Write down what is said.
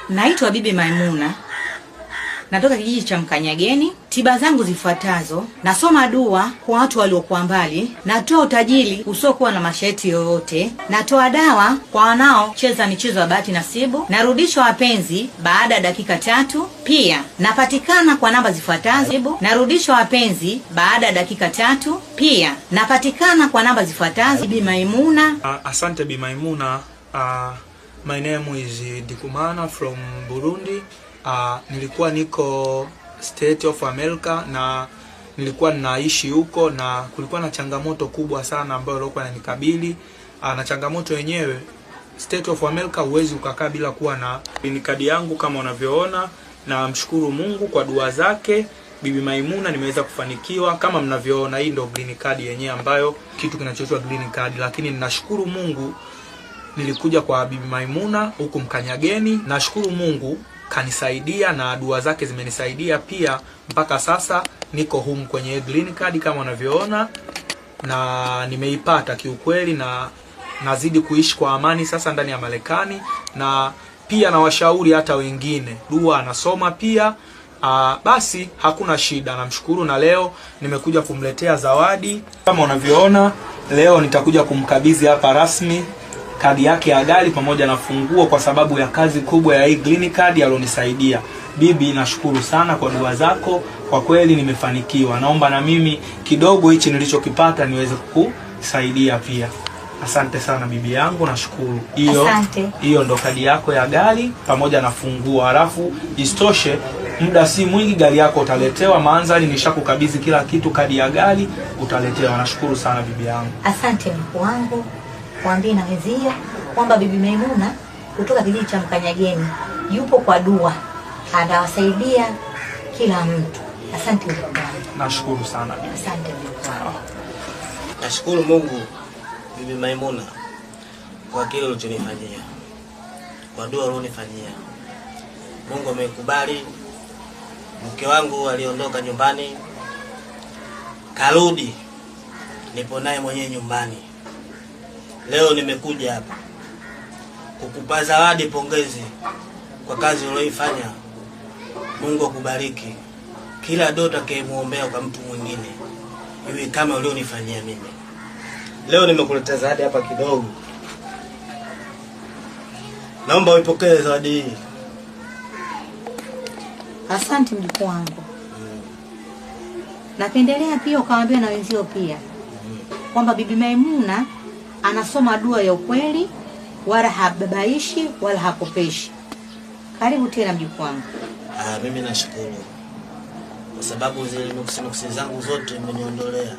Naitwa Bibi Maimuna. Natoka kijiji cha Mkanyageni. Tiba zangu zifuatazo: nasoma dua kwa watu waliokuwa mbali, natoa utajiri usiokuwa na masharti yoyote, natoa dawa kwa wanaocheza michezo ya bahati nasibu, narudisha wapenzi baada ya dakika 3. Pia napatikana kwa namba zifuatazo: narudisha wapenzi baada ya dakika 3. Pia napatikana kwa namba zifuatazo: Bibi Maimuna. Asante Bibi Maimuna. My name is Dikumana from Burundi. Nilikuwa niko State of America na nilikuwa naishi huko, na kulikuwa na changamoto kubwa sana ambayo ilikuwa inanikabili. Na changamoto yenyewe, State of America huwezi ukakaa bila kuwa na green card yangu kama unavyoona, na mshukuru Mungu kwa dua zake Bibi Maimuna nimeweza kufanikiwa. Kama mnavyoona, hii ndio green card yenyewe ambayo kitu kinachoitwa green card, lakini ninashukuru Mungu nilikuja kwa Bibi Maimuna huku Mkanyageni. Nashukuru Mungu kanisaidia na dua zake zimenisaidia pia, mpaka sasa niko home kwenye green card kama unavyoona, na nimeipata kiukweli, na nazidi kuishi kwa amani sasa ndani ya Marekani. Na pia na washauri hata wengine, dua anasoma pia. Basi hakuna shida, namshukuru. Na leo nimekuja kumletea zawadi kama unavyoona. Leo nitakuja kumkabidhi hapa rasmi kadi yake ya gari pamoja na funguo, kwa sababu ya kazi kubwa ya hii green card alionisaidia. Bibi, nashukuru sana kwa dua zako, kwa kweli nimefanikiwa. Naomba na mimi kidogo hichi nilichokipata niweze kukusaidia pia. Asante sana bibi yangu, nashukuru. Hiyo ndo kadi yako ya gari pamoja na funguo. Halafu istoshe, muda si mwingi gari yako utaletewa. Mandhari nishakukabidhi kila kitu, kadi ya gari utaletewa. Nashukuru sana bibi yangu. Asante mkuu wangu. Waambie na wenzio kwamba Bibi Maimuna kutoka kijiji cha Mkanyageni yupo kwa dua, anawasaidia kila mtu. Asante mkuu. Nashukuru sana. Asante mkuu. Nashukuru Mungu Bibi Maimuna kwa kile ulichonifanyia, kwa dua ulionifanyia. Mungu amekubali. Mke wangu aliondoka nyumbani, karudi, nipo naye mwenyewe nyumbani. Leo nimekuja hapa kukupa zawadi, pongezi kwa kazi uliyoifanya. Mungu akubariki. Kila dota kemuombea kwa mtu mwingine iwe kama ulionifanyia mimi. Leo nimekuletea zawadi hapa kidogo. Naomba uipokee zawadi hii. Asante mjukuu wangu. Napendelea pia ukawaambia na wenzio pia kwamba Bibi Maimuna anasoma dua ya ukweli, wala hababaishi wala hakopeshi. Karibu tena mjukuu wangu. Mimi nashukuru kwa sababu zile nuksi zangu zote mmeniondolea.